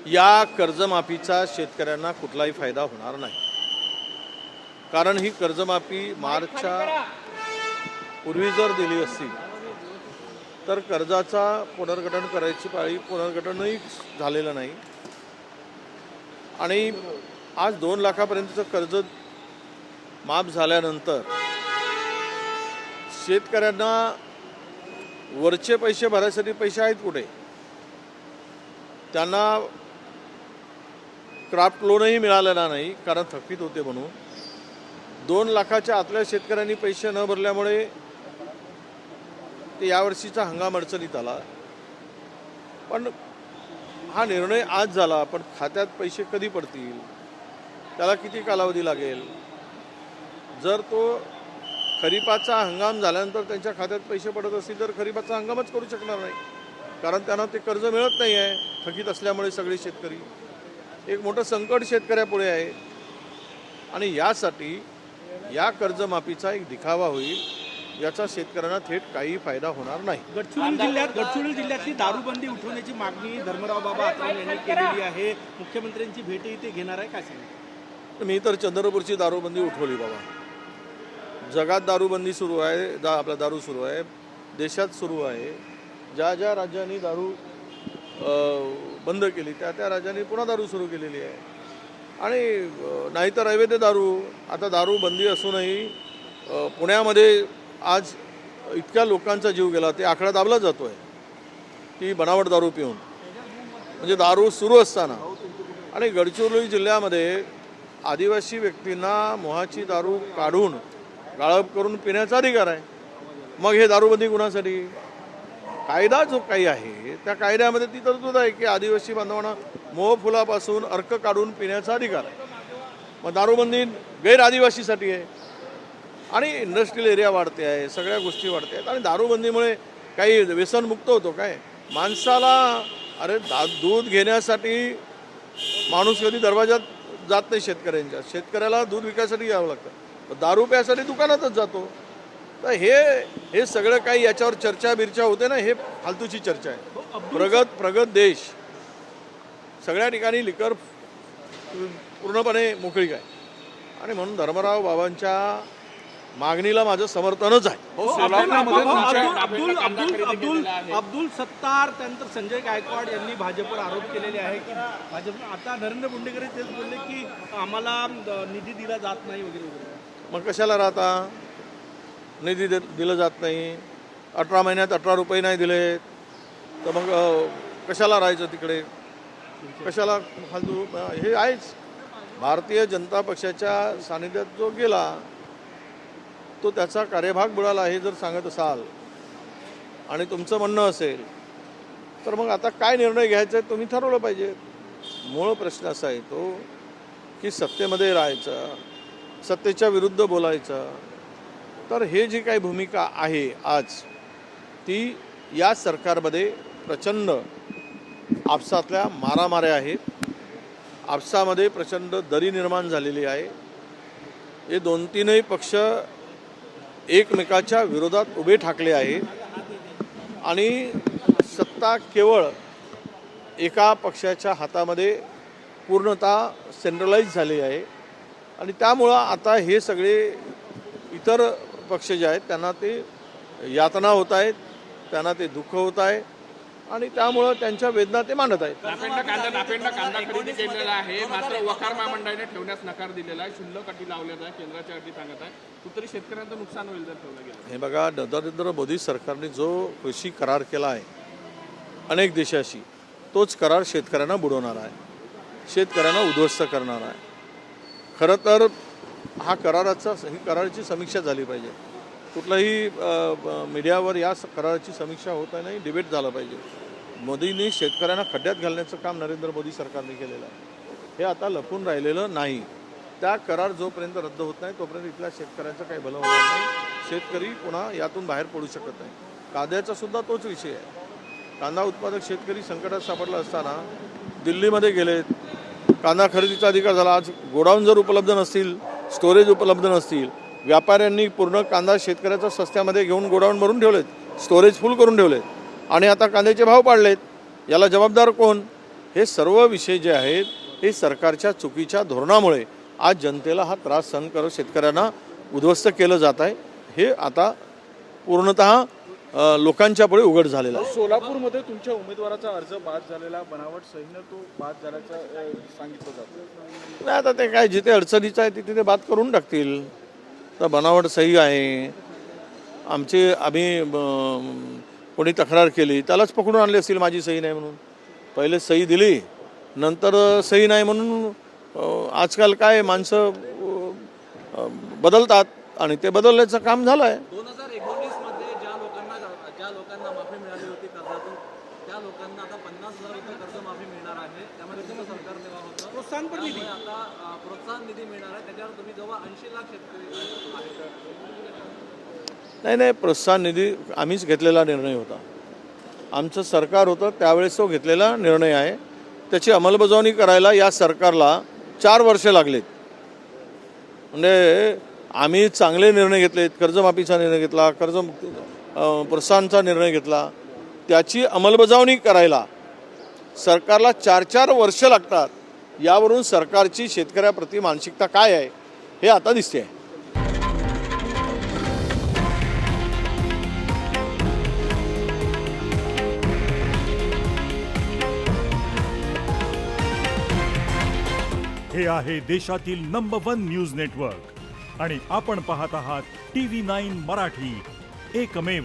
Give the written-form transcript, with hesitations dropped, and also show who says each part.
Speaker 1: या कर्जमाफीचा शेतकऱ्यांना कुठलाही फायदा होणार नाही, कारण ही कर्जमाफी मार्चच्या पूर्वी जर दिली असती तर कर्जाचा पुनर्गठन करायची पाळी पुनर्गठनही झालेलं नाही आणि आज 2 लाखापर्यंतचं कर्ज माफ झाल्यानंतर शेतकऱ्यांना वरचे पैसे भरायसाठी पैसे आहेत कुठे? त्यांना क्राफ्ट लोनही मिळालेला नाही कारण थकीत होते म्हणून. 2 लाखाच्या आतल्या शेतकऱ्यांनी पैसे न भरल्यामुळे ते यावर्षीचा हंगाम अडचणीत आला. पण हा निर्णय आज झाला, पण खात्यात पैसे कधी पडतील, त्याला किती कालावधी लागेल? जर तो खरीपाचा हंगाम झाल्यानंतर त्यांच्या खात्यात पैसे पडत असतील तर खरीपाचा हंगामच करू शकणार नाही, कारण त्यांना ते कर्ज मिळत नाही आहे थकीत असल्यामुळे. सगळे शेतकरी एक मोठं संकट शेतकऱ्यापुढे आहे आणि यासाठी या कर्जमाफीचा एक दिखावा होईल, याचा शेतकऱ्यांना थेट काही फायदा होणार नाही.
Speaker 2: गडचिरोली जिल्ह्यातली दारूबंदी उठवण्याची मागणी धर्मराव बाबा आत्रे यांनी केलेली आहे. मुख्यमंत्र्यांची भेटही ते घेणार आहे, काय सांगितलं?
Speaker 1: मी तर चंद्रपूरची दारूबंदी उठवली बाबा. जगात दारूबंदी सुरू आहे, आपला दारू सुरू आहे, देशात सुरू आहे. ज्या ज्या राज्यांनी दारू बंद केली त्या राज्यांनी पुन्हा दारू सुरू केलेली आहे. आणि नाहीतर अवैध दारू, आता दारू बंदी असूनही पुण्यामध्ये आज इतक्या लोकांचा जीव गेला, ते आकडा दाबला जातो आहे की बनावट दारू पिऊन, म्हणजे दारू सुरू असताना. आणि गडचिरोली जिल्ह्यामध्ये आदिवासी व्यक्तींना मोहाची दारू काढून गाळप करून पिण्याचा अधिकार आहे. मग हे दारूबंदी कुणासाठी? कायदा जो काही आहे त्या कायद्यामध्ये ती तरतूद आहे की आदिवासी बांधवांना मोह फुलापासून अर्क काढून पिण्याचा अधिकार आहे. मग दारूबंदी गैर आदिवासीसाठी आहे आणि इंडस्ट्रियल एरिया वाढते आहे, सगळ्या गोष्टी वाढते आहेत. आणि दारूबंदीमुळे काही व्यसनमुक्त होतो काय? माणसाला अरे दूध घेण्यासाठी माणूस कधी दरवाजात जात नाही शेतकऱ्यांच्या. शेतकऱ्याला दूध विकायसाठी यावं लागतं, दारू प्यायसाठी दुकानातच जातो. तर हे सगळं काही याच्यावर चर्चा बिर्चा होते ना, हे फालतूची चर्चा आहे. प्रगत देश, सगळ्या ठिकाणी लिकर पूर्णपणे मोकळीक आहे आणि म्हणून धर्मराव बाबांच्या मागणीला माझं समर्थनच आहे.
Speaker 2: अब्दुल सत्तार त्यानंतर संजय गायकवाड यांनी भाजपवर आरोप केलेले आहे की भाजप आता नरेंद्र बोंडेकर तेच बोलले की आम्हाला निधी दिला जात नाही वगैरे वगैरे.
Speaker 1: मग कशाला राहता? निधी दिलं जात नाही, 18 महिन्यात 18 रुपये नाही दिले तर मग कशाला राहायचं तिकडे? कशाला फालतू? हे आहेच. भारतीय जनता पक्षाच्या सानिध्यात जो गेला तो त्याचा कार्यभाग बुडाला हे जर सांगत असाल आणि तुमचं म्हणणं असेल तर मग आता काय निर्णय घ्यायचा आहे तुम्ही ठरवलं पाहिजे. मूळ प्रश्न असा आहे तो की सत्तेमध्ये राहायचं, सत्तेच्या विरुद्ध बोलायचं. तर हे जी काही भूमिका आहे आज, ती या सरकारमध्ये प्रचंड आपसातल्या मारामाऱ्या आहेत. आपसामध्ये प्रचंड दरी निर्माण झालेली आहे. हे 2-3 पक्ष एकमेकाच्या विरोधात उभे ठाकले आहेत आणि सत्ता केवळ एका पक्षाच्या हातामध्ये पूर्णतः सेंट्रलाइज झाली आहे. आणि त्यामुळं आता हे सगळे इतर पक्ष जे आहेत त्यांना ते यातना होत आहेत, त्यांना ते दुःख होत आहे आणि त्यामुळं त्यांच्या वेदना ते मांडत आहेत.
Speaker 3: नापेंडा कांदा खरेदी केलेला आहे, मात्र वखार महामंडळाने ठेवण्यास नकार दिलेला आहे. शुल्क अटी लावल्यात आहे, केंद्राच्या अटी सांगत आहे. कुठेतरी शेतकऱ्यांचं नुकसान होईल जर ठेवलं गेलं.
Speaker 1: हे बघा, नरेंद्र मोदी सरकारने जो कृषी करार केला आहे अनेक देशाशी, तोच करार शेतकऱ्यांना बुडवणार आहे, शेतकऱ्यांना उद्ध्वस्त करणार आहे. खरं तर ही कराराची समीक्षा झाली पाहिजे. कुठलाही मीडियावर या कराराची समीक्षा होत नाही, डिबेट झालं पाहिजे. मोदींनी शेतकऱ्यांना खड्ड्यात घालण्याचं काम नरेंद्र मोदी सरकारने केलेलं आहे. हे आता लपून राहिलेलं नाही. त्या करार जोपर्यंत रद्द होत नाही तोपर्यंत इथल्या शेतकऱ्यांचं काही भलं होणार नाही. शेतकरी पुन्हा यातून बाहेर पडू शकत नाही. कांद्याचा सुद्धा तोच विषय आहे. कांदा उत्पादक शेतकरी संकटात सापडला असताना दिल्लीमध्ये गेले, कांदा खरेदीचा अधिकार झाला. आज गोडाऊन जर उपलब्ध नसतील, स्टोरेज उपलब्ध नसतील, व्यापाऱ्यांनी पूर्ण कांदा शेतकऱ्याचा सस्त्यामध्ये घेऊन गोडाऊन भरून ठेवलेत, स्टोरेज फुल करून ठेवलेत आणि आता कांद्याचे भाव पाडलेत. याला जबाबदार कोण? हे सर्व विषय जे आहेत हे सरकारच्या चुकीच्या धोरणामुळे आज जनतेला हा त्रास सहन करत शेतकऱ्यांना उद्ध्वस्त केलं जात आहे. हे आता पूर्णतः लोकांच्या पुढे उघड झालेला आहे.
Speaker 4: सोलापूरमध्ये तुमच्या उमेदवाराचा अर्ज बाद झालेला, बनावट सहीनं तो बाद झाल्याचं सांगितलं जातं.
Speaker 1: नाही, आता ते काय जिथे अडचणीचं आहे तिथे ते बाद करून टाकतील. तर बनावट सही आहे, आम्ही कोणी तक्रार केली त्यालाच पकडून आणले असतील माझी सही नाही म्हणून. पहिले सही दिली नंतर सही नाही म्हणून आजकाल काय माणसं बदलतात आणि ते बदलण्याचं काम झालं आहे.
Speaker 5: 2019 मध्ये ज्या लोकांना माफी मिळाली होती कर्जातून त्या लोकांना आता 50,000 रुपये कर्ज माफी मिळणार आहे. त्यामध्ये तुमचं सरकार तेव्हा होतं
Speaker 2: प्रोत्साहनपर निधी.
Speaker 5: त्यामुळे आता प्रोत्साहन निधी मिळणार आहे. त्याच्यावर तुम्ही जेव्हा 80 लाख शेतकरी आहेत.
Speaker 1: नाही, प्रोत्साहन निधी आम्हीच घेतलेला निर्णय होता. आमचं सरकार होतं त्यावेळेस तो घेतलेला निर्णय आहे. त्याची अंमलबजावणी करायला या सरकारला 4 वर्षे लागलेत. म्हणजे आम्ही चांगले निर्णय घेतलेत, कर्जमाफीचा निर्णय घेतला, प्रोत्साहनचा निर्णय घेतला. त्याची अंमलबजावणी करायला सरकारला 4 वर्ष लागतात. यावरून सरकारची शेतकऱ्याप्रती मानसिकता काय आहे हे आता दिसते आहे.
Speaker 6: हे आहे देशातील नंबर 1 न्यूज नेटवर्क आणि आपण पाहत आहात TV9 मराठी, एकमेव.